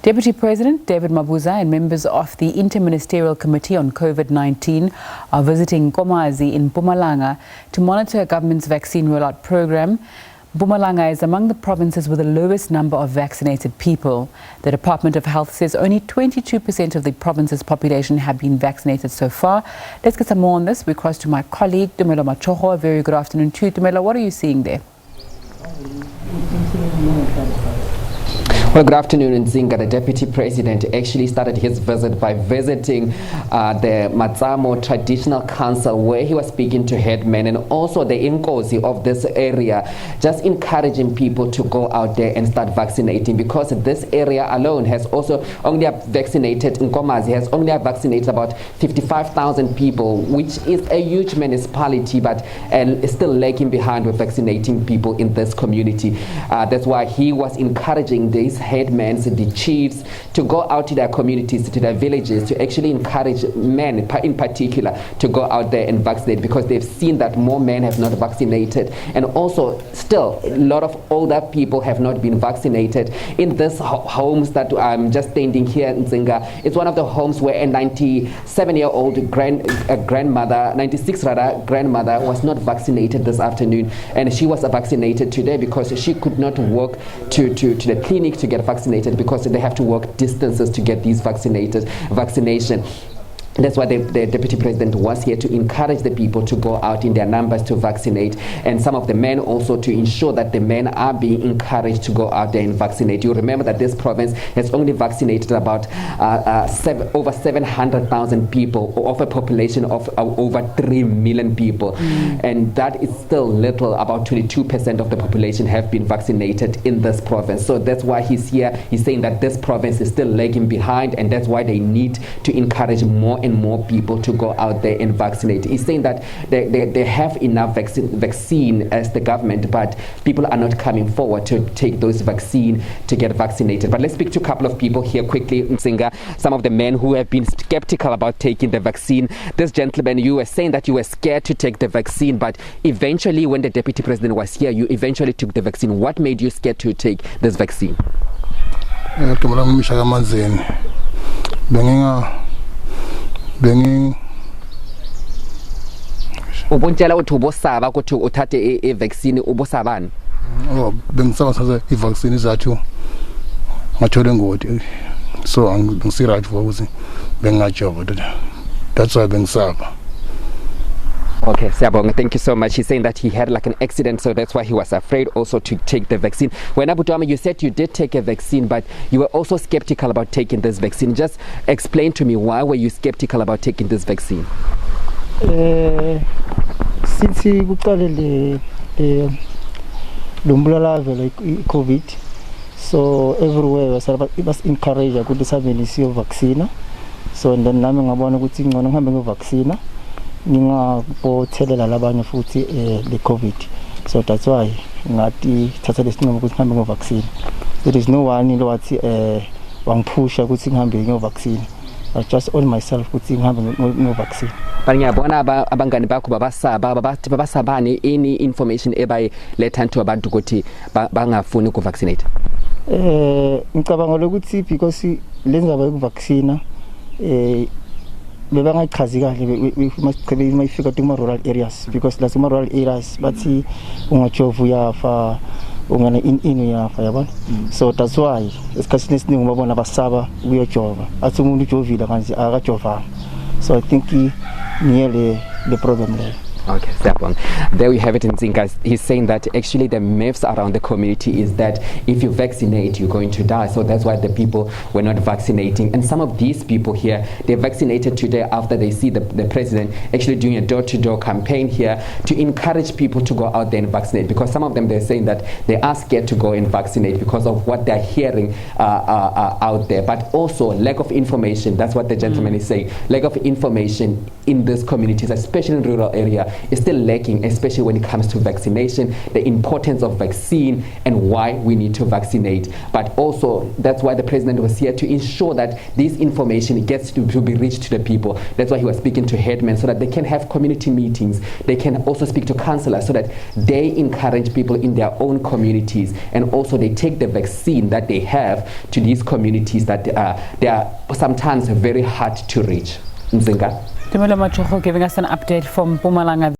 Deputy President David Mabuza and members of the Inter-Ministerial Committee on COVID-19 are visiting Nkomazi in Mpumalanga to monitor a government's vaccine rollout program. Mpumalanga is among the provinces with the lowest number of vaccinated people. The Department of Health says only 22% of the province's population have been vaccinated so far. Let's get some more on this. We cross to my colleague Tumelo Machogo. A very good afternoon to you, Tumelo. What are you seeing there? Well, good afternoon, Nzinga. The Deputy President actually started his visit by visiting the Matsamo Traditional Council, where he was speaking to headmen and also the Nkomazi of this area, just encouraging people to go out there and start vaccinating, because this area alone has also only vaccinated, Nkomazi has only vaccinated about 55,000 people, which is a huge municipality, but is still lagging behind with vaccinating people in this community. That's why he was encouraging these headmen, the chiefs, to go out to their communities, to their villages, to actually encourage men in particular to go out there and vaccinate, because they've seen that more men have not vaccinated, and also still a lot of older people have not been vaccinated. In this homes that I'm just standing here in Nzinga, it's one of the homes where a 97-year-old grandmother, 96 rather, grandmother was not vaccinated this afternoon, and she was vaccinated today because she could not walk to the clinic to get vaccinated, because they have to walk distances to get these vaccination. That's why the Deputy President was here, to encourage the people to go out in their numbers to vaccinate, and some of the men also to ensure that the men are being encouraged to go out there and vaccinate. You remember that this province has only vaccinated about over 700,000 people of a population of over 3 million people, and that is still little. About 22% of the population have been vaccinated in this province. So that's why he's here. He's saying that this province is still lagging behind, and that's why they need to encourage more and more people to go out there and vaccinate. He's saying that they have enough vaccine as the government, but people are not coming forward to take those vaccine to get vaccinated. But let's speak to a couple of people here quickly, Nzinga. Some of the men who have been skeptical about taking the vaccine. This gentleman, you were saying that you were scared to take the vaccine, but eventually when the Deputy President was here, you eventually took the vaccine. What made you scared to take this vaccine? Ubontshela ukuthi ubosaba ukuthi uthathe i-vaccine ubosabani? Bengisaba sasa i-vaccine izathu ngathole ngoti, so angisi-right for ukuthi bengingajova. That's why bengisaba. Okay, Siyabonga, thank you so much. He's saying that he had like an accident, so that's why he was afraid also to take the vaccine. When Abutama, you said you did take a vaccine, but you were also skeptical about taking this vaccine. Just explain to me, why were you skeptical about taking this vaccine? Since kuqale lo mbulala like COVID, so everywhere it was encouraged ukuthi sabelisiwe vaccine. So then nami ngabona ukuthi ngcono ngihambe ngevaccine ngingabothelela labanye futhi le COVID. So that's why ngathi thatha lesinqumo ukuthi ngihambe ngevaccine. There is no one lowathi wangiphusha ukuthi ngihambe ngevaccine. I just all myself ukuthi ngihambe ngevaccine. But ngiyabona abangani bakho babasabani any information ebayiletha to abantu ukuthi bangafuni ukuvaccinate. Ngicabanga ukuthi because lenza vaccine bebangayichazi kahle mayifika kuma-rural areas, because las kuma-rural areas bathi ungajova uyafa, ungana uyafa, yabona. So that's why esikhathini esiningi babona basaba ukuyojova, athi umuntu ujovile kanje akajovanga. So I think nearly the problem there. Okay, Siyabonga. There we have it in Nzinga. He's saying that actually the myths around the community is that if you vaccinate, you're going to die. So that's why the people were not vaccinating. And some of these people here, they vaccinated today after they see the president actually doing a door-to-door campaign here to encourage people to go out there and vaccinate. Because some of them, they're saying that they are scared to go and vaccinate because of what they're hearing out there. But also lack of information. That's what the gentleman is saying. Lack of information in these communities, especially in rural area, is still lacking, especially when it comes to vaccination, the importance of vaccine and why we need to vaccinate. But also, that's why the president was here, to ensure that this information gets to be reached to the people. That's why he was speaking to headmen, so that they can have community meetings. They can also speak to councillors, so that they encourage people in their own communities, and also they take the vaccine that they have to these communities that they are sometimes very hard to reach. Mzinga. Tumelo Machogo giving us an update from Mpumalanga.